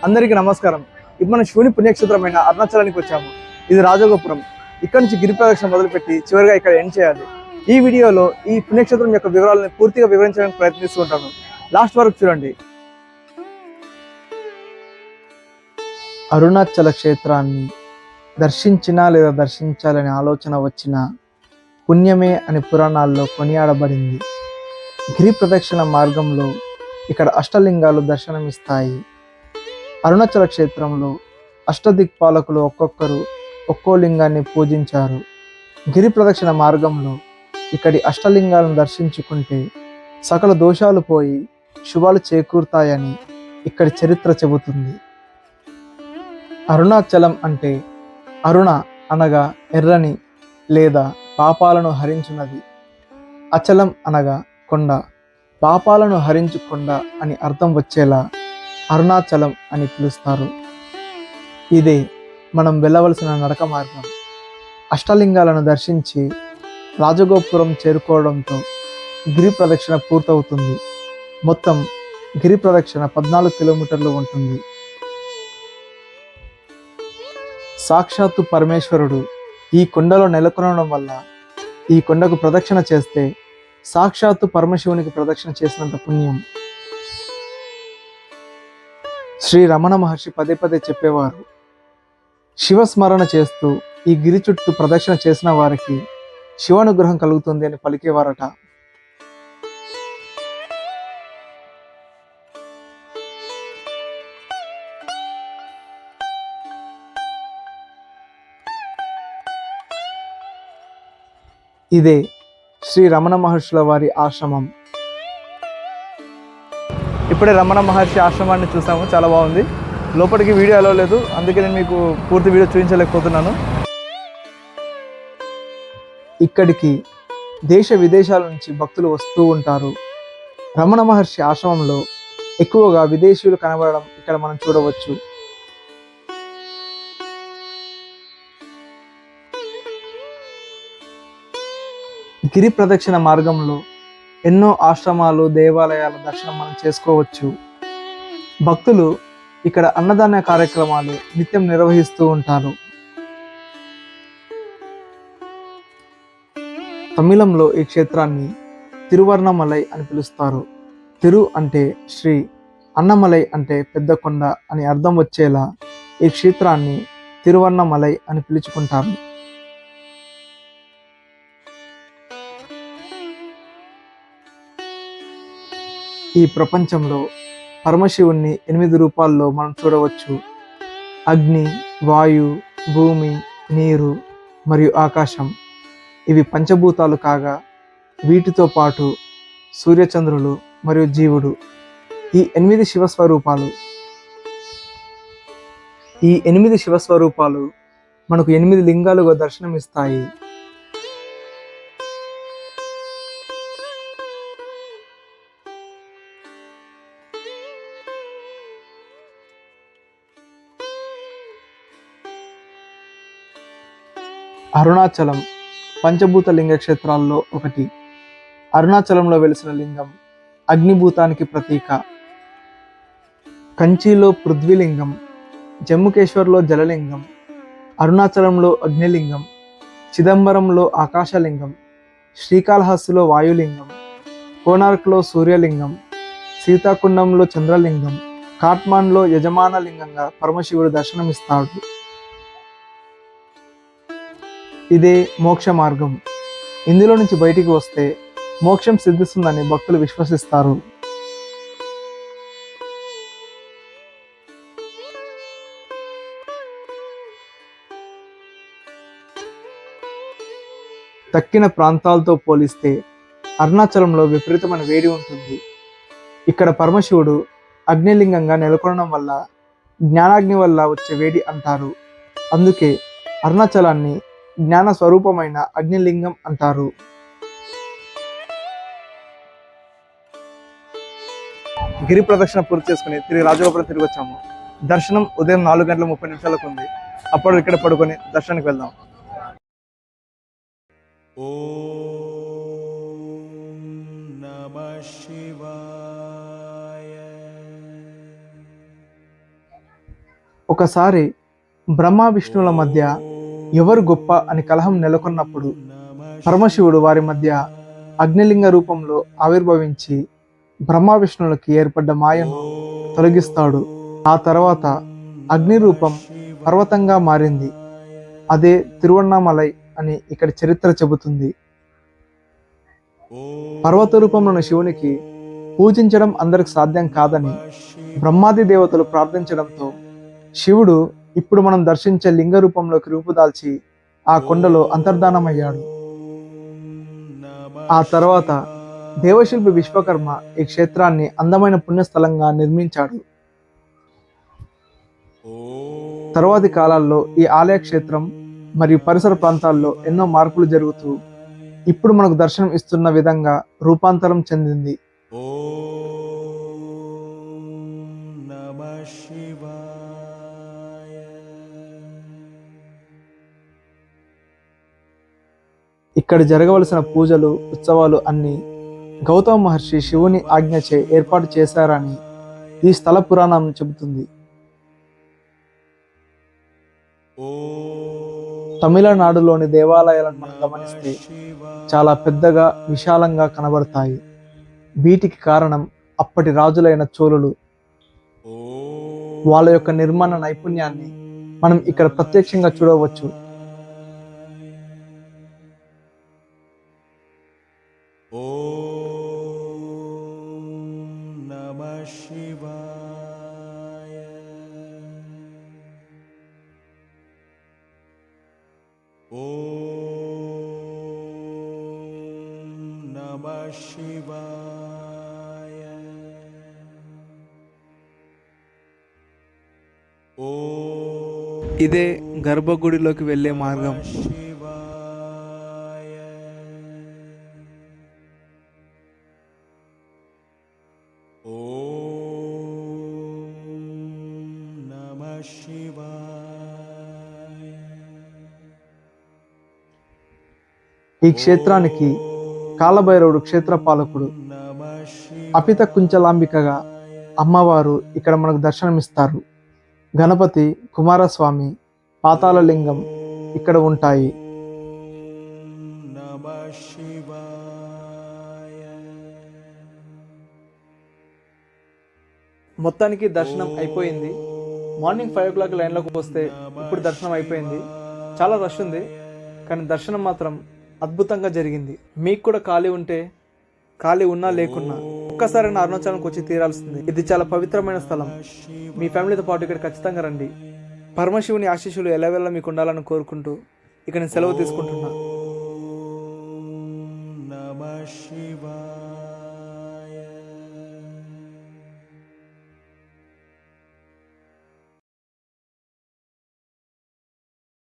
అందరికీ నమస్కారం. ఇప్పుడు మనం శివుని పుణ్యక్షేత్రమైన అరుణాచలానికి వచ్చాము. ఇది రాజగోపురం. ఇక్కడ నుంచి గిరి ప్రదక్షిణ మొదలుపెట్టి చివరిగా ఇక్కడ ఎండ్ చేయాలి. ఈ వీడియోలో ఈ పుణ్యక్షేత్రం యొక్క వివరాలను పూర్తిగా వివరించడానికి ప్రయత్నిస్తూ ఉంటాను. లాస్ట్ వరకు చూడండి. అరుణాచల క్షేత్రాన్ని దర్శించినా లేదా దర్శించాలనే ఆలోచన వచ్చిన పుణ్యమే అని పురాణాల్లో కొనియాడబడింది. గిరి ప్రదక్షిణ మార్గంలో ఇక్కడ అష్టలింగాలు దర్శనమిస్తాయి. అరుణాచల క్షేత్రంలో అష్టదిక్పాలకులు ఒక్కొక్కరు ఒక్కో లింగాన్ని పూజించారు. గిరి ప్రదక్షిణ మార్గంలో ఇక్కడి అష్టలింగాలను దర్శించుకుంటే సకల దోషాలు పోయి శుభాలు చేకూరుతాయని ఇక్కడి చరిత్ర చెబుతుంది. అరుణాచలం అంటే అరుణ అనగా ఎర్రని లేదా పాపాలను హరించున్నది, అచలం అనగా కొండ, పాపాలను హరించు కొండ అని అర్థం వచ్చేలా అరుణాచలం అని పిలుస్తారు. ఇదే మనం వెళ్ళవలసిన నడక మార్గం. అష్టలింగాలను దర్శించి రాజగోపురం చేరుకోవడంతో గిరి ప్రదక్షిణ పూర్తవుతుంది. మొత్తం గిరి ప్రదక్షిణ 14 కిలోమీటర్లు ఉంటుంది. సాక్షాత్తు పరమేశ్వరుడు ఈ కొండలో నెలకొనడం వల్ల ఈ కొండకు ప్రదక్షిణ చేస్తే సాక్షాత్తు పరమశివునికి ప్రదక్షిణ చేసినంత పుణ్యం. శ్రీ రమణ మహర్షి పదే పదే చెప్పేవారు, శివస్మరణ చేస్తూ ఈ గిరి చుట్టూ ప్రదక్షిణ చేసిన వారికి శివానుగ్రహం కలుగుతుంది అని పలికేవారట. ఇదే శ్రీ రమణ మహర్షుల వారి ఆశ్రమం. ఇప్పుడే రమణ మహర్షి ఆశ్రమాన్ని చూసాము, చాలా బాగుంది. లోపలికి వీడియో అలౌ లేదు, అందుకే నేను మీకు పూర్తి వీడియో చూపించలేకపోతున్నాను. ఇక్కడికి దేశ విదేశాల నుంచి భక్తులు వస్తూ ఉంటారు. రమణ మహర్షి ఆశ్రమంలో ఎక్కువగా విదేశీయులు కనబడడం ఇక్కడ మనం చూడవచ్చు. గిరి ప్రదక్షిణ మార్గంలో ఎన్నో ఆశ్రమాలు, దేవాలయాల దర్శనం మనం చేసుకోవచ్చు. భక్తులు ఇక్కడ అన్నదాన కార్యక్రమాలు నిత్యం నిర్వహిస్తూ ఉంటారు. తమిళంలో ఈ క్షేత్రాన్ని తిరువర్ణమలై అని పిలుస్తారు. తిరు అంటే శ్రీ, అన్నమలై అంటే పెద్ద కొండ అని అర్థం వచ్చేలా ఈ క్షేత్రాన్ని తిరువర్ణమలై అని పిలుచుకుంటారు. ఈ ప్రపంచంలో పరమశివుణ్ణి 8 రూపాల్లో మనం చూడవచ్చు. అగ్ని, వాయు, భూమి, నీరు మరియు ఆకాశం, ఇవి పంచభూతాలు కాగా వీటితో పాటు సూర్యచంద్రులు మరియు జీవుడు, ఈ 8 శివస్వరూపాలు. ఈ 8 శివస్వరూపాలు మనకు 8 లింగాలుగా దర్శనమిస్తాయి. అరుణాచలం పంచభూత లింగ క్షేత్రాల్లో ఒకటి. అరుణాచలంలో వెలిసిన లింగం అగ్నిభూతానికి ప్రతీక. కంచిలో పృథ్వీలింగం, జమ్ముకేశ్వర్లో జలలింగం, అరుణాచలంలో అగ్నిలింగం, చిదంబరంలో ఆకాశలింగం, శ్రీకాళహస్తిలో వాయులింగం, కోనార్క్లో సూర్యలింగం, సీతాకుండంలో చంద్రలింగం, కాట్మాండ్లో యజమాన లింగంగా పరమశివుడు దర్శనమిస్తాడు. ఇదే మోక్ష మార్గం. ఇందులో నుంచి బయటికి వస్తే మోక్షం సిద్ధిస్తుందని భక్తులు విశ్వసిస్తారు. తక్కిన ప్రాంతాలతో పోలిస్తే అరుణాచలంలో విపరీతమైన వేడి ఉంటుంది. ఇక్కడ పరమశివుడు అగ్నిలింగంగా నెలకొనడం వల్ల జ్ఞానాగ్ని వల్ల వచ్చే వేడి అంటారు. అందుకే అరుణాచలాన్ని జ్ఞాన స్వరూపమైన అగ్నిలింగం అంటారు. గిరి ప్రదక్షిణ పూర్తి చేసుకుని తిరిగి రాజగోపురం తిరిగి వచ్చాము. దర్శనం ఉదయం 4:30 ఉంది. అప్పుడు ఇక్కడ పడుకొని దర్శనానికి వెళ్దాం. ఓం నమః శివాయ. ఒకసారి బ్రహ్మ విష్ణువుల మధ్య ఎవరు గొప్ప అని కలహం నెలకొన్నప్పుడు పరమశివుడు వారి మధ్య అగ్నిలింగ రూపంలో ఆవిర్భవించి బ్రహ్మ విష్ణువులకి ఏర్పడ్డ మాయను తొలగిస్తాడు. ఆ తర్వాత అగ్ని రూపం పర్వతంగా మారింది. అదే తిరువణ్ణామలై అని ఇక్కడ చరిత్ర చెబుతుంది. పర్వత రూపంలోని శివునికి పూజించడం అందరికి సాధ్యం కాదని బ్రహ్మాది దేవతలు ప్రార్థించడంతో శివుడు ఇప్పుడు మనం దర్శించే లింగ రూపంలోకి రూపుదాల్చి ఆ కొండలో అంతర్ధానమయ్యాడు. ఆ తర్వాత దేవశిల్పి విశ్వకర్మ ఈ క్షేత్రాన్ని అందమైన పుణ్యస్థలంగా నిర్మించాడు. తరువాతి కాలాల్లో ఈ ఆలయ క్షేత్రం మరియు పరిసర ప్రాంతాల్లో ఎన్నో మార్పులు జరుగుతూ ఇప్పుడు మనకు దర్శనం ఇస్తున్న విధంగా రూపాంతరం చెందింది. ఇక్కడ జరగవలసిన పూజలు, ఉత్సవాలు అన్నీ గౌతమ మహర్షి శివుని ఆజ్ఞచే ఏర్పాటు చేశారని ఈ స్థల పురాణం చెబుతుంది. తమిళనాడులోని దేవాలయాలను మనం గమనిస్తే చాలా పెద్దగా, విశాలంగా కనబడతాయి. వీటికి కారణం అప్పటి రాజులైన చోళులు. వాళ్ళ యొక్క నిర్మాణ నైపుణ్యాన్ని మనం ఇక్కడ ప్రత్యక్షంగా చూడవచ్చు. ఇదే గర్భగుడిలోకి వెళ్ళే మార్గం. ఈ క్షేత్రానికి కాలభైరవుడు క్షేత్రపాలకుడు. అపిత కుంచలాంబికగా అమ్మవారు ఇక్కడ మనకు దర్శనమిస్తారు. గణపతి, కుమారస్వామి, పాతాళలింగం ఇక్కడ ఉంటాయి. మొత్తానికి దర్శనం అయిపోయింది. మార్నింగ్ 5 o'clock లైన్లోకి వస్తే ఇప్పుడు దర్శనం అయిపోయింది. చాలా రష్ ఉంది, కానీ దర్శనం మాత్రం అద్భుతంగా జరిగింది. మీకు కూడా ఖాళీ ఉంటే, ఖాళీ ఉన్నా లేకున్నా ఒక్కసారి నా అరుణాచలంకి వచ్చి తీరాల్సింది. ఇది చాలా పవిత్రమైన స్థలం. మీ ఫ్యామిలీతో పాటు ఇక్కడ ఖచ్చితంగా రండి. పరమశివుని ఆశీస్సులు ఎల్లవేళ మీకు ఉండాలని కోరుకుంటూ ఇక నేను సెలవు తీసుకుంటున్నా. నమః శివాయ.